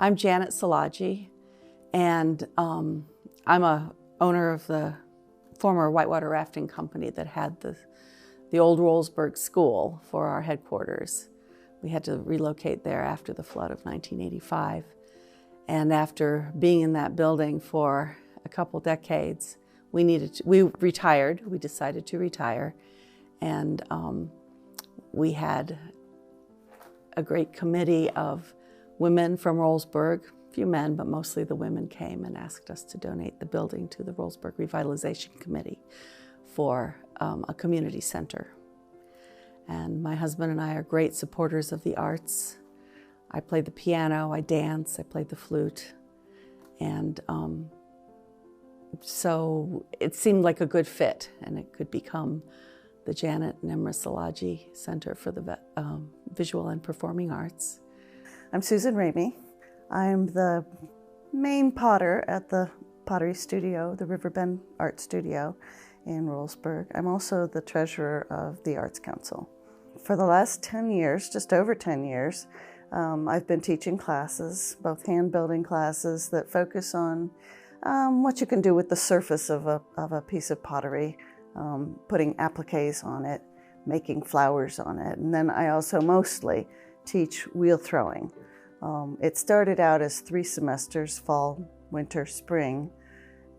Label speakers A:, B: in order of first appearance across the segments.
A: I'm Janet Szilagyi, and I'm a owner of the former whitewater rafting company that had the old Rollsburg School for our headquarters. We had to relocate there after the flood of 1985. And after being in that building for a couple decades, we retired. We decided to retire. And we had a great committee of women from Rollsburg, a few men, but mostly the women came and asked us to donate the building to the Rollsburg Revitalization Committee for a community center. And my husband and I are great supporters of the arts. I played the piano, I dance, I played the flute. And so it seemed like a good fit, and it could become the Janet and Imre Szilagyi Center for the Visual and Performing Arts.
B: I'm Susan Ramey. I'm the main potter at the pottery studio, the Riverbend Art Studio in Rollsburg. I'm also the treasurer of the Arts Council. For the last 10 years, just over 10 years, I've been teaching classes, both hand building classes that focus on what you can do with the surface of a piece of pottery, putting appliques on it, making flowers on it. And then I also mostly teach wheel throwing. It started out as 3 semesters, fall, winter, spring,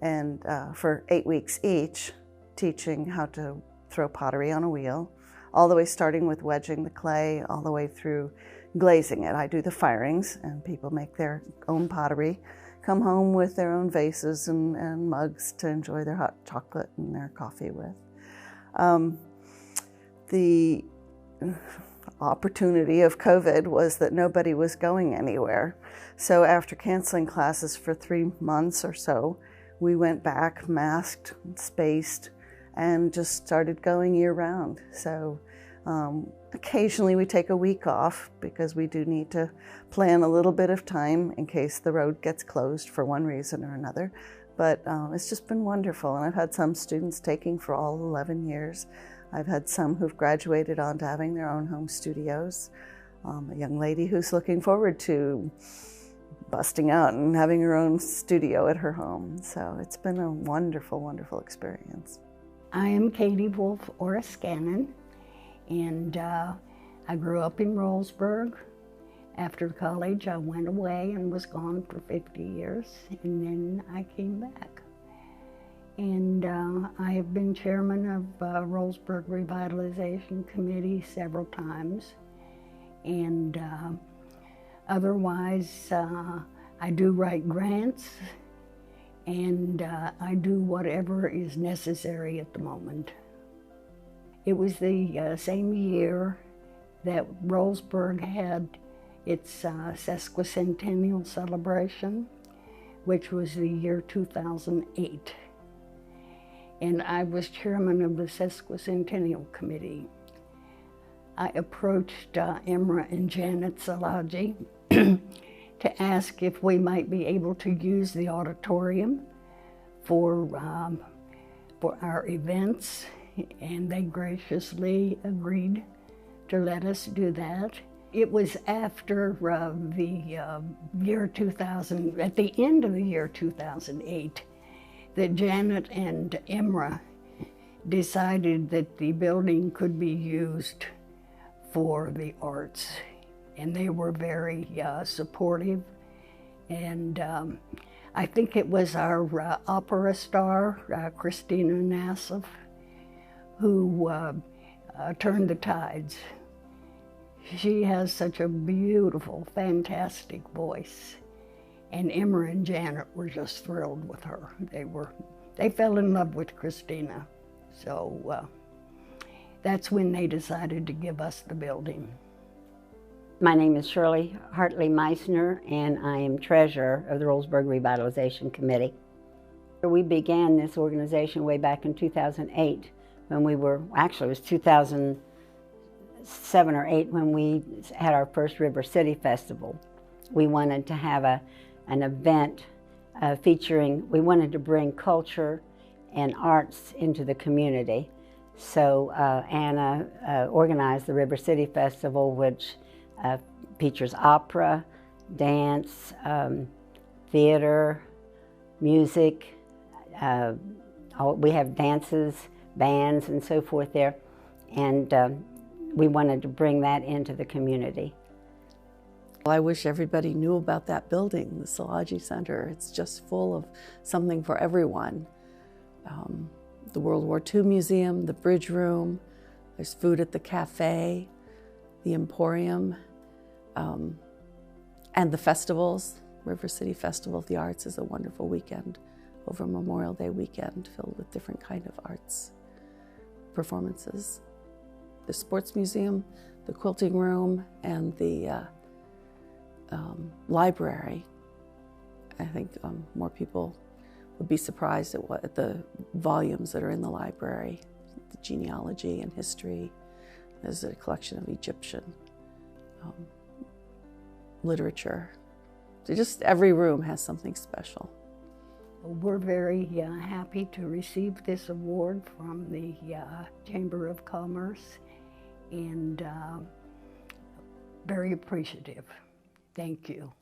B: and for 8 weeks each, teaching how to throw pottery on a wheel, all the way starting with wedging the clay, all the way through glazing it. I do the firings, and people make their own pottery, come home with their own vases and mugs to enjoy their hot chocolate and their coffee with. The opportunity of COVID was that nobody was going anywhere. So after canceling classes for 3 months or so, we went back masked, spaced, and just started going year-round. So occasionally we take a week off because we do need to plan a little bit of time in case the road gets closed for one reason or another. But it's just been wonderful, and I've had some students taking for all 11 years. I've had some who've graduated on to having their own home studios. A young lady who's looking forward to busting out and having her own studio at her home. So it's been a wonderful, wonderful experience.
C: I am Katie Wolf Orris-Gannon, and I grew up in Rollsburg. After college, I went away and was gone for 50 years, and then I came back. And I have been chairman of Rollsburg Revitalization Committee several times. And otherwise, I do write grants, and I do whatever is necessary at the moment. It was the same year that Rollsburg had its sesquicentennial celebration, which was the year 2008. And I was chairman of the Sesquicentennial Committee. I approached Imre and Janet Szilagyi to ask if we might be able to use the auditorium for our events, and they graciously agreed to let us do that. It was after the year 2000, at the end of the year 2008, that Janet and Imre decided that the building could be used for the arts. And they were very supportive. And I think it was our opera star, Christina Nassif, who turned the tides. She has such a beautiful, fantastic voice. And Imre and Janet were just thrilled with her. They fell in love with Christina. So that's when they decided to give us the building.
D: My name is Shirley Hartley Meissner, and I am treasurer of the Rollsburg Revitalization Committee. We began this organization way back in 2008 when we were, actually it was 2007 or 8 when we had our first River City Festival. We wanted to have an event we wanted to bring culture and arts into the community. So Anna organized the River City Festival, which features opera dance, theater, music. We have dances, bands, and so forth there, and we wanted to bring that into the community.
A: Well, I wish everybody knew about that building, the Szilagyi Center. It's just full of something for everyone. The World War II Museum, the Bridge Room, there's food at the cafe, the Emporium, and the festivals. River City Festival of the Arts is a wonderful weekend over Memorial Day weekend filled with different kind of arts performances. The Sports Museum, the Quilting Room, and the library. I think more people would be surprised at the volumes that are in the library. The genealogy and history. There's a collection of Egyptian literature. So just every room has something special.
C: We're very happy to receive this award from the Chamber of Commerce, and very appreciative. Thank you.